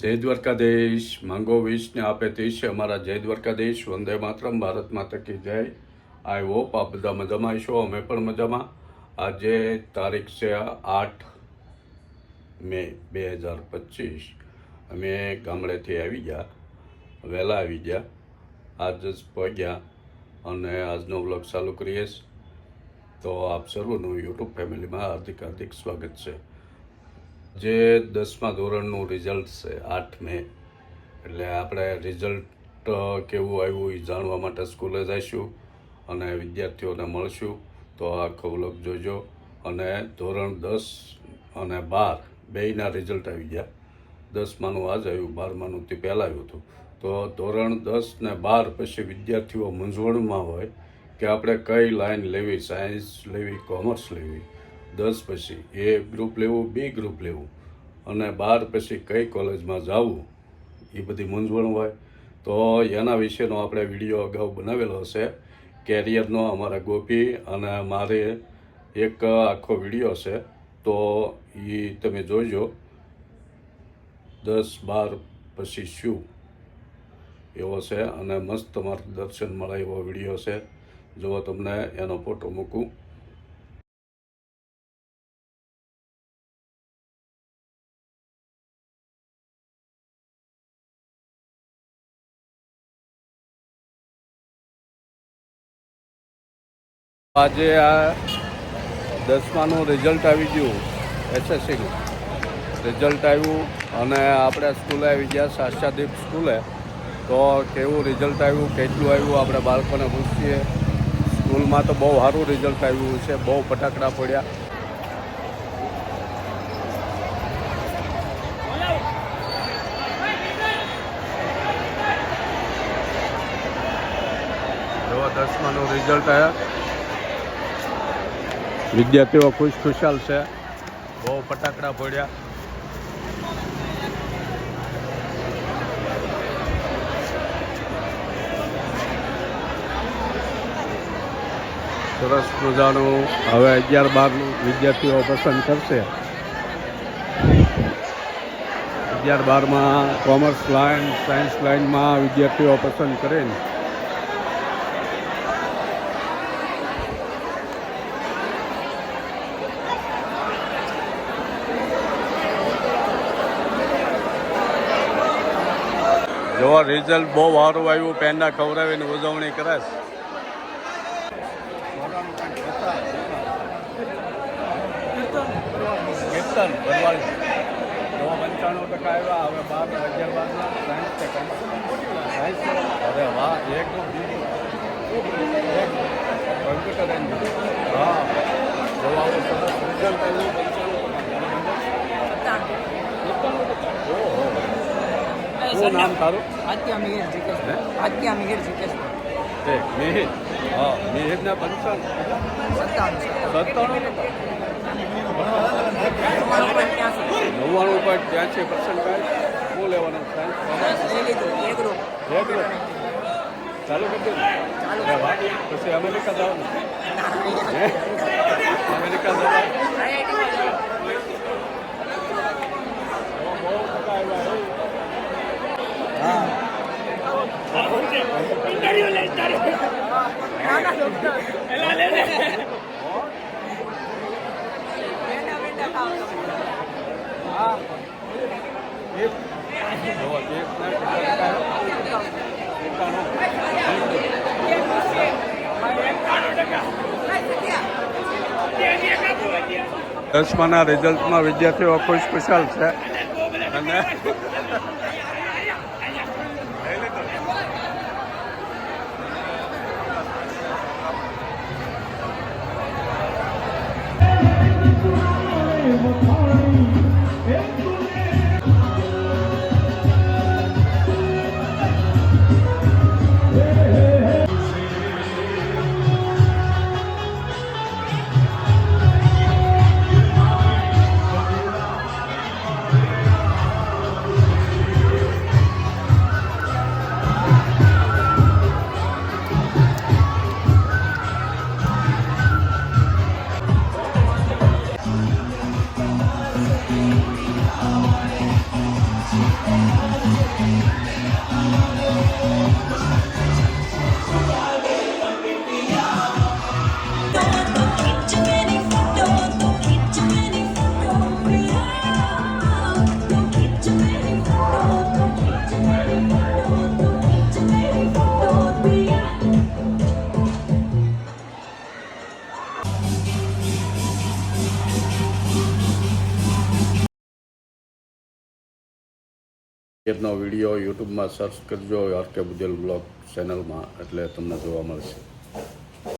જય દ્વારકાધીશ. માંગો વિશને આપે તીશ અમારા જય દ્વારકાધીશ. વંદે માતરમ. ભારત માતા કી જય. આઈ હોપ આપ બધા મજામાં છો. અમે પણ મજામાં. આજે તારીખ છે 8 મે 2025. અમે ગામડેથી આવી ગયા, વહેલા આવી ગયા, આજ જ પહોંચ્યા અને આજનો વ્લોગ ચાલુ કરીએ. તો આપ સર્વનું યુટ્યુબ ફેમિલીમાં હાર્દિક હાર્દિક સ્વાગત છે. જે 10મા ધોરણનું રિઝલ્ટ છે 8 મે, એટલે આપણે રિઝલ્ટ કેવું આવ્યું એ જાણવા માટે સ્કૂલે જઈશું અને વિદ્યાર્થીઓને મળશું. તો આખો વ્લોગ જોજો. અને ધોરણ 10 અને 12 બેયના રિઝલ્ટ આવી ગયા. 10માનું આજ આવ્યું, 12માનું તે પહેલાં આવ્યું હતું. તો ધોરણ 10 ને 12 પછી વિદ્યાર્થીઓ મૂંઝવણમાં હોય કે આપણે કઈ લાઈન લેવી, સાયન્સ લેવી, કોમર્સ લેવી. 10 પછી એ ગ્રુપ લેવું, બી ગ્રુપ લેવું, અને 12 પછી કઈ કોલેજમાં જવું, એ બધી મૂંઝવણ હોય. તો એના વિશેનો આપણે વિડીયો અગાઉ બનાવેલો છે, કેરિયરનો. અમારા ગોપી અને મારે એક આખો વિડીયો છે, તો એ તમે જોજો. 10-12 પછી શું એવો છે, અને મસ્ત માર્ગદર્શન મળે એવો વિડીયો છે. જો તમને એનો ફોટો મૂકું. આજે આ 10માનું રિઝલ્ટ આવી ગયું, એસએસસીનું રિઝલ્ટ આવ્યું અને આપણે સ્કૂલે આવી ગયા, શાસ્ત્રાદીપ સ્કૂલે. તો કેવું રિઝલ્ટ આવ્યું, કેટલું આવ્યું, આપણે બાળકોને પૂછીએ. સ્કૂલમાં તો બહુ સારું રિઝલ્ટ આવ્યું છે, બહુ ફટાકડા પડ્યા. જો 10માનું રિઝલ્ટ આવ્યા, વિદ્યાર્થીઓ ખુશાલ છે, બહુ ફટાકડા પડ્યા. સરસ મજાનું. હવે 11-12 વિદ્યાર્થીઓ પસંદ કરશે. 11-12માં કોમર્સ લાઈન, સાયન્સ લાઈનમાં વિદ્યાર્થીઓ પસંદ કરે ને. જો રિઝલ્ટ બહુ સારું આવ્યું, પેંડા ખવડાવીને ઉજવણી કરે છે. કીર્તન ભરવાડી 95% આવ્યા. હવે 11-12 સાયન્સ છે, સાયન્સ. અરે વાહ, એક કોમ્પ્યુટર એન્જિન. હા, જોવા સરસ રિઝલ્ટ આવ્યું. 95%. શું નામ તારું? આત્યા મિહિર જીકેશ. આત્યા મિહિર જીકેશ. મિહિર. હા, મિહિરના 95. 99.83% શું લેવાનું? ચાલુ કરી દઉં. પછી અમેરિકા જવાનું. અમેરિકા જવાનું. બહુ ટકા આવ્યા. દસમાના રિઝલ્ટમાં વિદ્યાર્થીઓ ખુશાલ છે. અને એનો વિડીયો યુટ્યુબમાં સર્ચ કરજો આર કે બુજેલ બ્લોગ ચેનલમાં એટલે તમને જોવા મળશે.